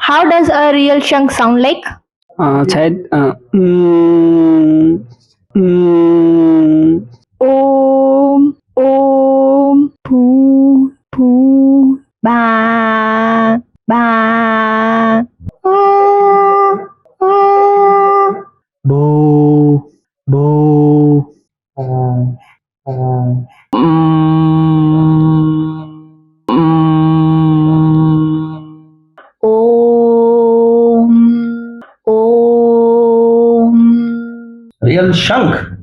How does a real shank sound like? शायद Om, om, poo, poo, ba, ba. Oh, oh. boo boo Om, om. Real shank